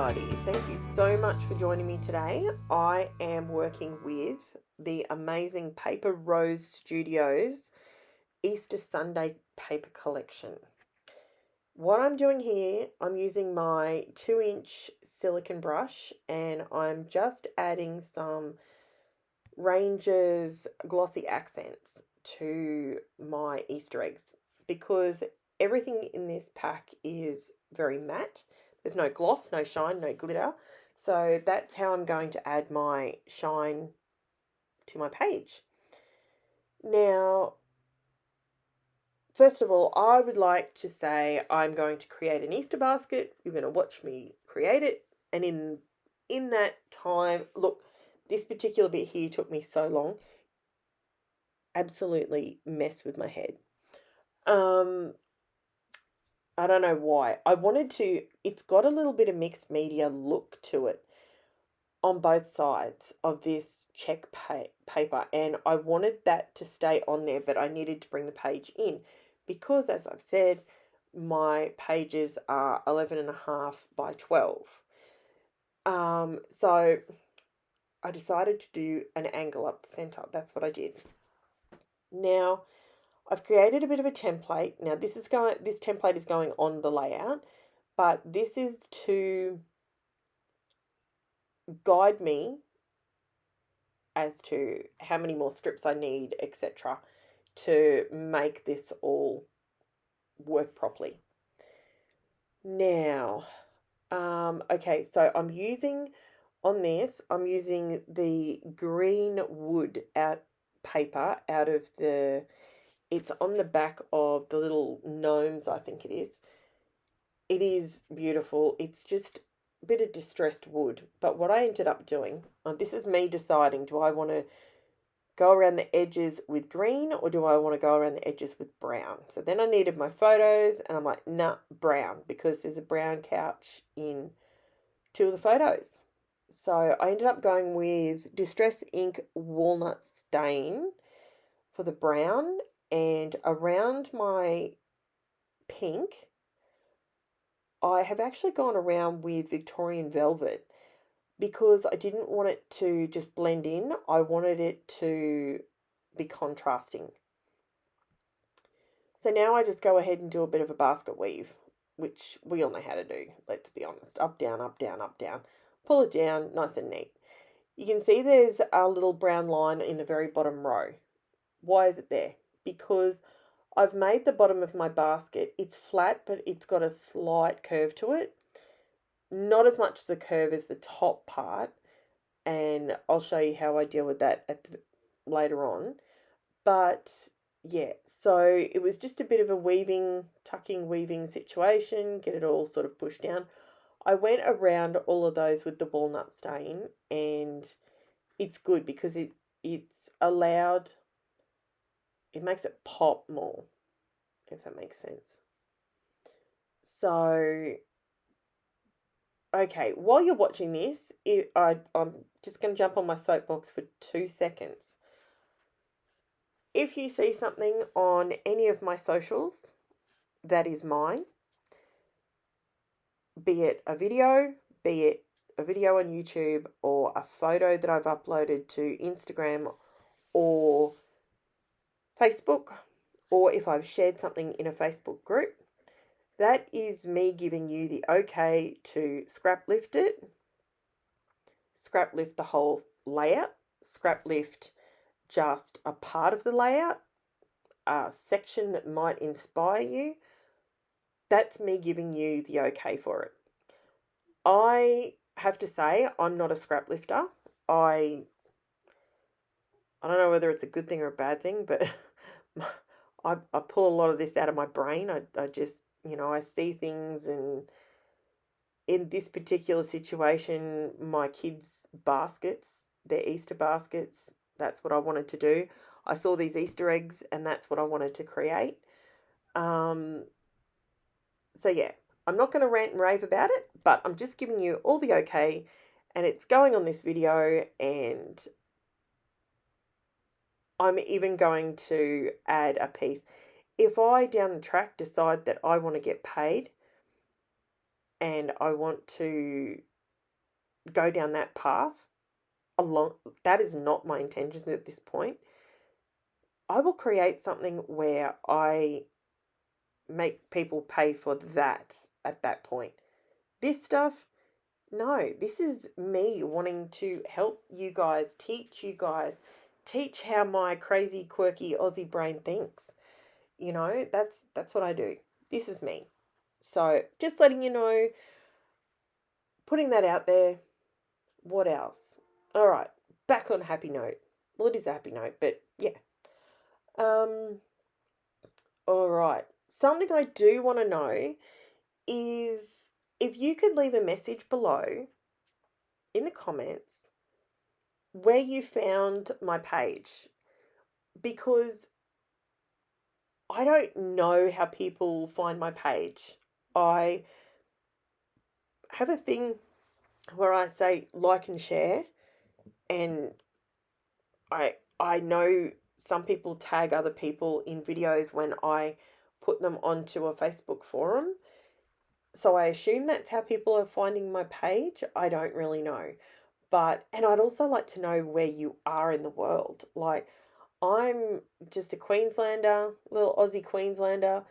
everybody. Thank you so much for joining me today. I am working with the amazing Paper Rose Studios Easter Sunday paper collection. What I'm doing here, I'm using my 2-inch silicone brush and I'm just adding some Ranger's glossy accents to my Easter eggs because everything in this pack is very matte. There's no gloss, no shine, no glitter. So that's how I'm going to add my shine to my page. Now, first of all, I would like to say I'm going to create an Easter basket. You're going to watch me create it. And in that time, look, this particular bit here took me so long. Absolutely messed with my head. I don't know why. It's got a little bit of mixed media look to it on both sides of this check paper, and I wanted that to stay on there, but I needed to bring the page in because, as I've said, my pages are 11.5 by 12. So I decided to do an angle up the center. That's what I did. Now, I've created a bit of a template. Now this template is going on the layout, but this is to guide me as to how many more strips I need, etc., to make this all work properly. Now, okay, so I'm using the green wood paper out of the. It's on the back of the little gnomes, I think it is. It is beautiful. It's just a bit of distressed wood. But what I ended up doing, this is me deciding, do I want to go around the edges with green or do I want to go around the edges with brown? So then I needed my photos and I'm like, nah, brown, because there's a brown couch in 2 of the photos. So I ended up going with Distress Ink Walnut Stain for the brown, and around my pink, I have actually gone around with Victorian Velvet because I didn't want it to just blend in. I wanted it to be contrasting. So now I just go ahead and do a bit of a basket weave, which we all know how to do, let's be honest. Up, down, up, down, up, down. Pull it down, nice and neat. You can see there's a little brown line in the very bottom row. Why is it there? Because I've made the bottom of my basket, it's flat, but it's got a slight curve to it. Not as much as a curve as the top part, and I'll show you how I deal with that later on. But yeah, so it was just a bit of a tucking weaving situation, get it all sort of pushed down. I went around all of those with the walnut stain, and it's good because it makes it pop more, if that makes sense. So, okay, while you're watching this, I'm just going to jump on my soapbox for 2 seconds. If you see something on any of my socials that is mine, be it a video on YouTube, or a photo that I've uploaded to Instagram or Facebook, or if I've shared something in a Facebook group, that is me giving you the okay to scrap lift it, scrap lift the whole layout, scrap lift just a part of the layout, a section that might inspire you. That's me giving you the okay for it. I have to say, I'm not a scrap lifter. I don't know whether it's a good thing or a bad thing, but I pull a lot of this out of my brain. I just, I see things, and in this particular situation, my kids' baskets, their Easter baskets, that's what I wanted to do. I saw these Easter eggs and that's what I wanted to create. So yeah, I'm not going to rant and rave about it, but I'm just giving you all the okay, and it's going on this video, and I'm even going to add a piece. If I down the track decide that I want to get paid and I want to go down that path along. That is not my intention at this point. I will create something where I make people pay for that at that point. This stuff, no, this is me wanting to help you guys, teach how my crazy, quirky Aussie brain thinks. You know, that's what I do. This is me. So just letting you know, putting that out there. What else? All right, back on a happy note. Well, it is a happy note, but yeah. Um, all right. Something I do want to know is if you could leave a message below in the comments where you found my page, because I don't know how people find my page. I have a thing where I say like and share, and I know some people tag other people in videos when I put them onto a Facebook forum. So I assume that's how people are finding my page. I don't really know. But, and I'd also like to know where you are in the world. Like, I'm just a Queenslander, little Aussie Queenslander,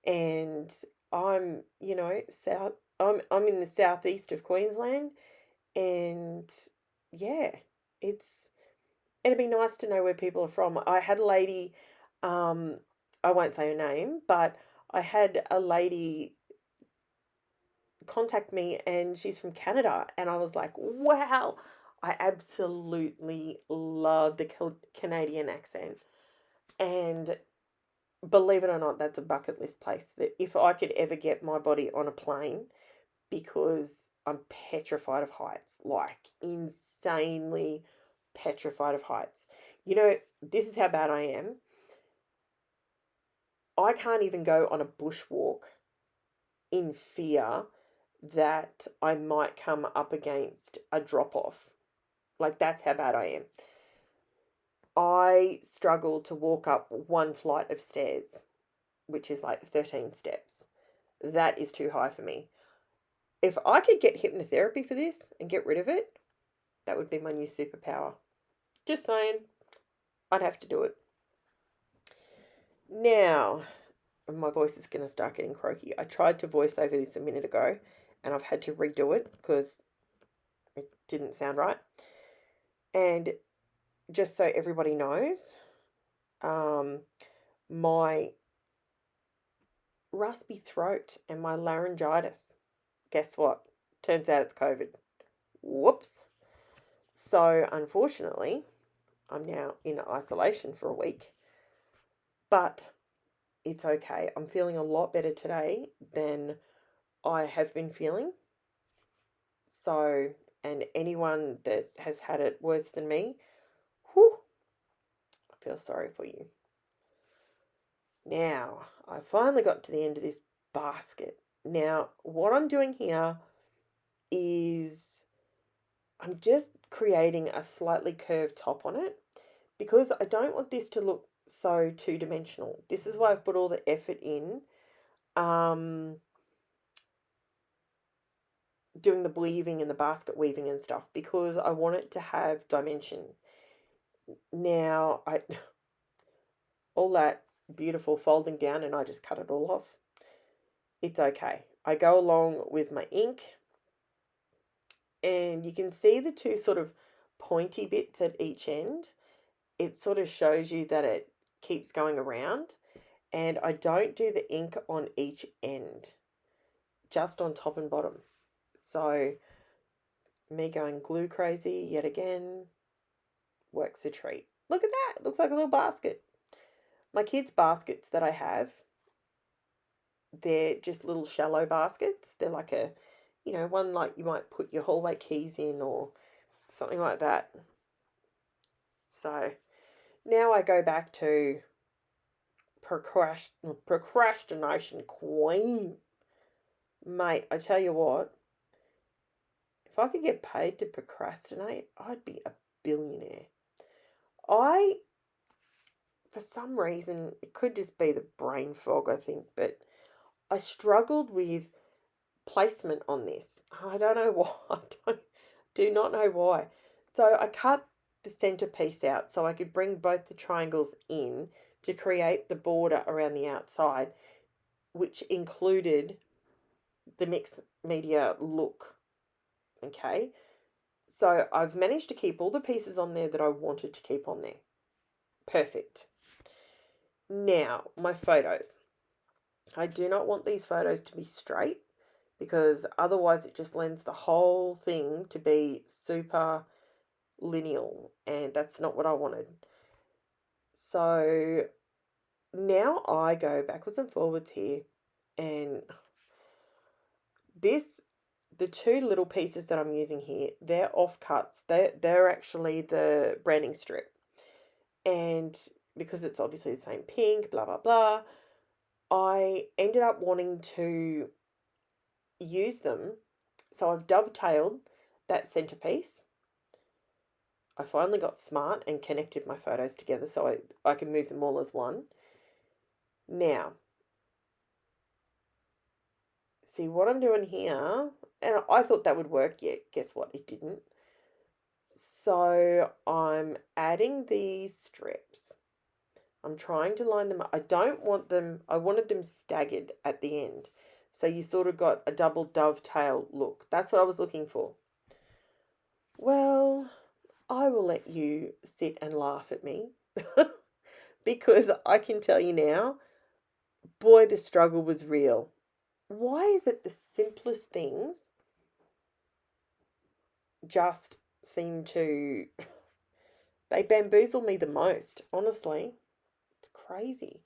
and I'm, I'm in the southeast of Queensland, and yeah, it's it'd be nice to know where people are from. I had a lady, um, I won't say her name, but I had a lady contact me and she's from Canada, and I was like, wow, I absolutely love the Canadian accent. And believe it or not, that's a bucket list place that if I could ever get my body on a plane, because I'm petrified of heights, like insanely petrified of heights. You know, this is how bad I am. I can't even go on a bushwalk in fear that I might come up against a drop off. Like, that's how bad I am. I struggle to walk up one flight of stairs, which is like 13 steps. That is too high for me. If I could get hypnotherapy for this and get rid of it, that would be my new superpower. Just saying, I'd have to do it. Now, my voice is going to start getting croaky. I tried to voice over this a minute ago and I've had to redo it because it didn't sound right. And just so everybody knows, my raspy throat and my laryngitis, guess what? Turns out it's COVID. Whoops. So, unfortunately, I'm now in isolation for a week. But it's okay. I'm feeling a lot better today than I have been feeling. So, and anyone that has had it worse than me, whew, I feel sorry for you. Now, I finally got to the end of this basket. Now, what I'm doing here is I'm just creating a slightly curved top on it because I don't want this to look so two-dimensional. This is why I've put all the effort in doing the weaving and the basket weaving and stuff, because I want it to have dimension. Now, all that beautiful folding down and I just cut it all off. It's okay. I go along with my ink, and you can see the two sort of pointy bits at each end. It sort of shows you that it keeps going around, and I don't do the ink on each end, just on top and bottom. So me going glue crazy yet again works a treat. Look at that. It looks like a little basket. My kids' baskets that I have, they're just little shallow baskets. They're like a, one like you might put your hallway keys in or something like that. So now I go back to procrastination queen. Mate, I tell you what, if I could get paid to procrastinate, I'd be a billionaire. For some reason, it could just be the brain fog, I think, but I struggled with placement on this. I don't know why. I do not know why. So I cut the centerpiece out so I could bring both the triangles in to create the border around the outside, which included the mixed media look. Okay, so I've managed to keep all the pieces on there that I wanted to keep on there. Perfect. Now, my photos. I do not want these photos to be straight because otherwise it just lends the whole thing to be super lineal, and that's not what I wanted. So now I go backwards and forwards here, and the two little pieces that I'm using here, they're offcuts. They're actually the branding strip. And because it's obviously the same pink, blah, blah, blah, I ended up wanting to use them. So I've dovetailed that centerpiece. I finally got smart and connected my photos together so I can move them all as one. Now, see what I'm doing here, and I thought that would work, yet guess what, it didn't. So I'm adding these strips. I'm trying to line them up. I don't want them, I wanted them staggered at the end. So you sort of got a double dovetail look. That's what I was looking for. Well, I will let you sit and laugh at me because I can tell you now, boy, the struggle was real. Why is it the simplest things just seem to, they bamboozle me the most, honestly. It's crazy.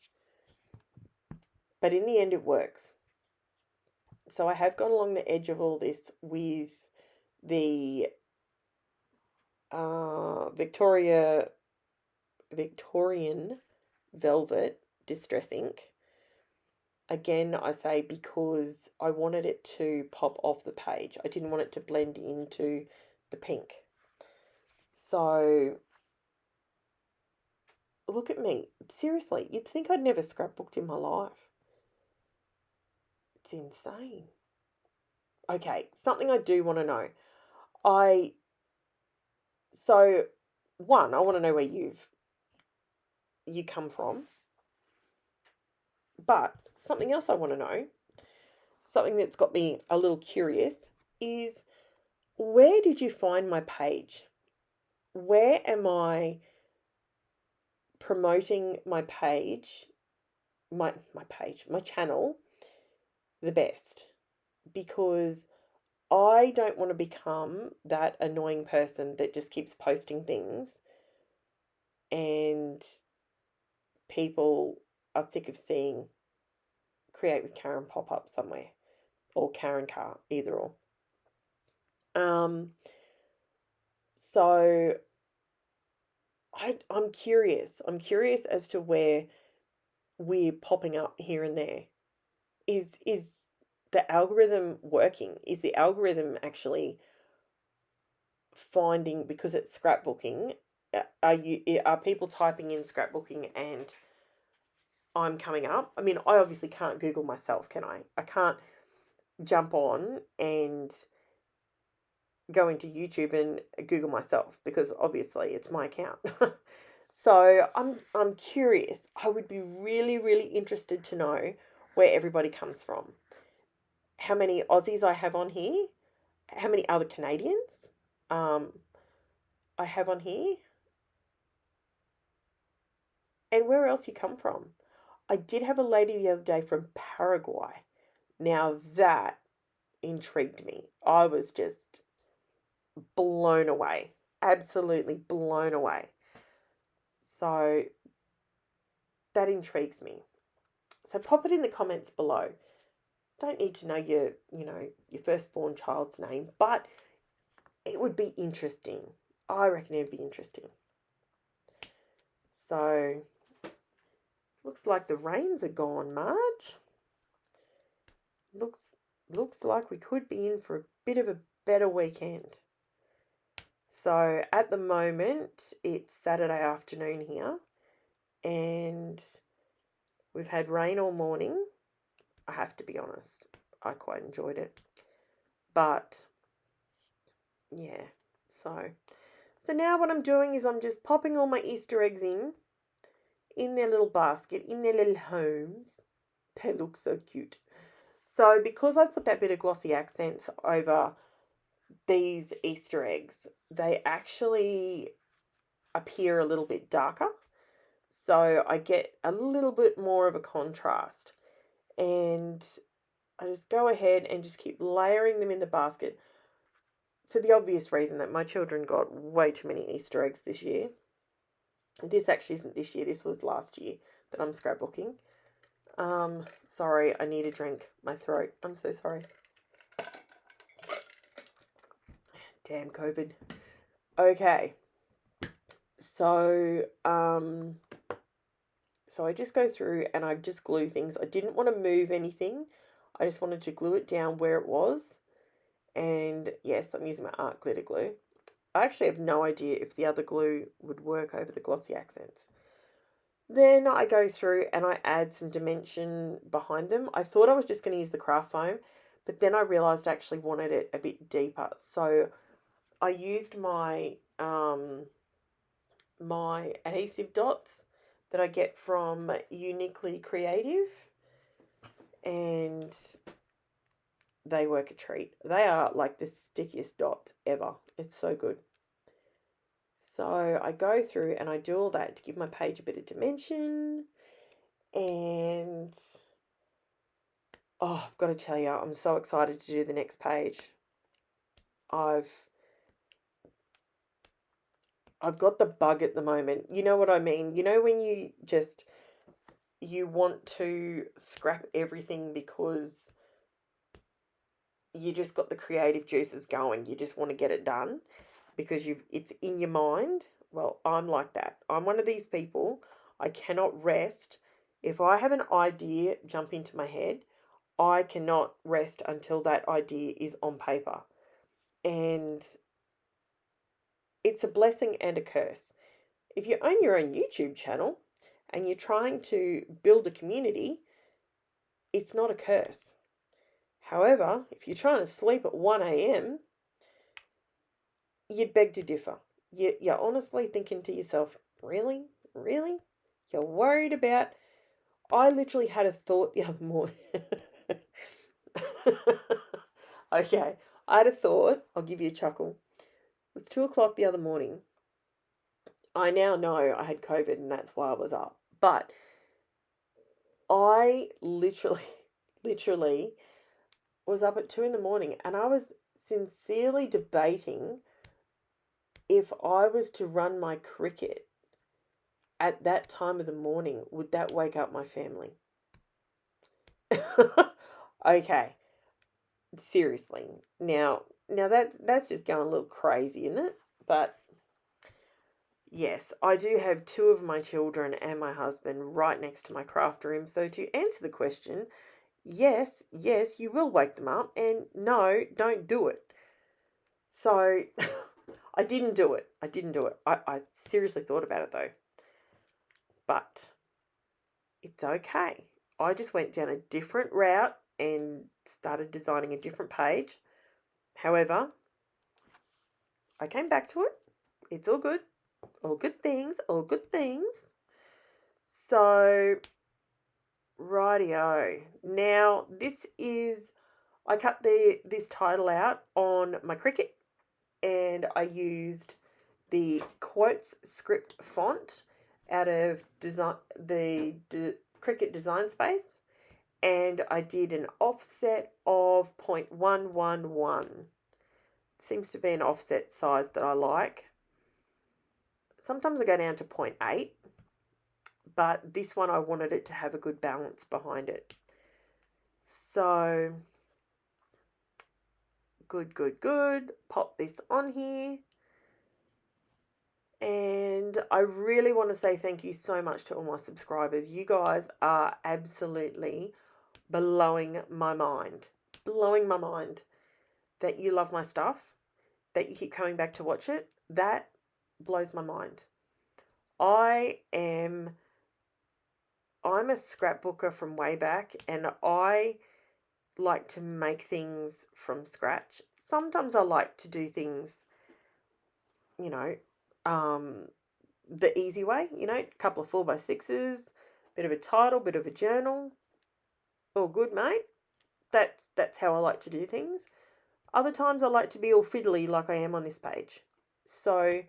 But in the end, it works. So I have gone along the edge of all this with the Victorian velvet distress ink. Again, I say because I wanted it to pop off the page. I didn't want it to blend into the pink. So look at me. Seriously, you'd think I'd never scrapbooked in my life. It's insane. Okay, something I do want to know. So one, I want to know where you come from. But something else I want to know, something that's got me a little curious, is where did you find my page? Where am I promoting my page, my channel, the best? Because I don't want to become that annoying person that just keeps posting things and people are sick of seeing Create with Karren pop up somewhere, or karren.carr, either or. So I'm curious. I'm curious as to where we're popping up here and there. Is the algorithm working? Is the algorithm actually finding, because it's scrapbooking? Are people typing in scrapbooking and I'm coming up? I mean, I obviously can't Google myself, can I? I can't jump on and go into YouTube and Google myself because obviously it's my account. So I'm curious. I would be really, really interested to know where everybody comes from. How many Aussies I have on here? How many other Canadians I have on here? And where else you come from? I did have a lady the other day from Paraguay. Now that intrigued me. I was just blown away. Absolutely blown away. So that intrigues me. So pop it in the comments below. Don't need to know your firstborn child's name, but it would be interesting. I reckon it'd be interesting. So looks like the rains are gone, Marge. Looks like we could be in for a bit of a better weekend. So at the moment, it's Saturday afternoon here, and we've had rain all morning. I have to be honest, I quite enjoyed it. But yeah, So now what I'm doing is I'm just popping all my Easter eggs in their little basket, in their little homes. They look so cute. So because I've put that bit of glossy accents over these Easter eggs, they actually appear a little bit darker. So I get a little bit more of a contrast. And I just go ahead and just keep layering them in the basket for the obvious reason that my children got way too many Easter eggs this year. This actually isn't this year, this was last year that I'm scrapbooking. Sorry, I need a drink. My throat. I'm so sorry. Damn COVID. Okay. So I just go through and I just glue things. I didn't want to move anything. I just wanted to glue it down where it was. And yes, I'm using my art glitter glue. I actually have no idea if the other glue would work over the glossy accents. Then I go through and I add some dimension behind them. I thought I was just going to use the craft foam, but then I realised I actually wanted it a bit deeper. So I used my my adhesive dots that I get from Uniquely Creative, and they work a treat. They are like the stickiest dots ever. It's so good. So I go through and I do all that to give my page a bit of dimension. And I've got to tell you, I'm so excited to do the next page. I've got the bug at the moment. You know what I mean? You know when you want to scrap everything because you just got the creative juices going. You just want to get it done because it's in your mind. Well, I'm like that. I'm one of these people. I cannot rest. If I have an idea jump into my head, I cannot rest until that idea is on paper. And it's a blessing and a curse. If you own your own YouTube channel and you're trying to build a community, it's not a curse. However, if you're trying to sleep at 1 a.m., you'd beg to differ. You're honestly thinking to yourself, really? Really? You're worried about... I literally had a thought the other morning. Okay, I had a thought. I'll give you a chuckle. It was 2 o'clock the other morning. I now know I had COVID and that's why I was up. But I literally was up at 2 in the morning and I was sincerely debating if I was to run my Cricut at that time of the morning, would that wake up my family? Okay. Seriously. Now that's just going a little crazy, isn't it? But yes, I do have 2 of my children and my husband right next to my craft room. So to answer the question, yes, you will wake them up, and no, don't do it. So I didn't do it. I seriously thought about it though. But it's okay. I just went down a different route and started designing a different page. However, I came back to it. It's all good. All good things. So, rightio. Now, I cut this title out on my Cricut, and I used the Quotes script font out of the Cricut Design Space, and I did an offset of 0.111. Seems to be an offset size that I like. Sometimes I go down to 0.8, but this one I wanted it to have a good balance behind it. So, good. Pop this on here. And I really want to say thank you so much to all my subscribers. You guys are absolutely blowing my mind. That you love my stuff, that you keep coming back to watch it. That blows my mind. I'm a scrapbooker from way back, and I like to make things from scratch. Sometimes I like to do things you know, the easy way, you know, a couple of 4x6s, bit of a title, bit of a journal. All good, mate. That's how I like to do things. Other times I like to be all fiddly like I am on this page. So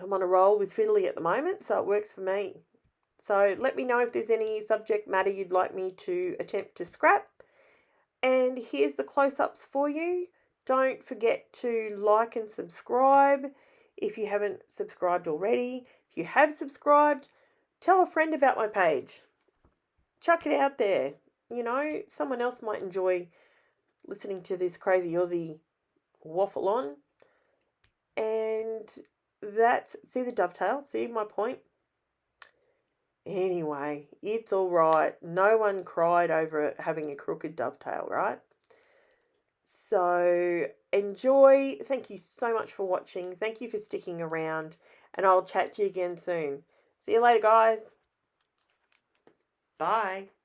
I'm on a roll with fiddly at the moment, so it works for me. So let me know if there's any subject matter you'd like me to attempt to scrap. And here's the close-ups for you. Don't forget to like and subscribe if you haven't subscribed already. If you have subscribed, tell a friend about my page. Chuck it out there. You know, someone else might enjoy listening to this crazy Aussie waffle on. And see the dovetail? See my point? Anyway, it's all right. No one cried over it having a crooked dovetail, right? So enjoy. Thank you so much for watching. Thank you for sticking around. And I'll chat to you again soon. See you later, guys. Bye.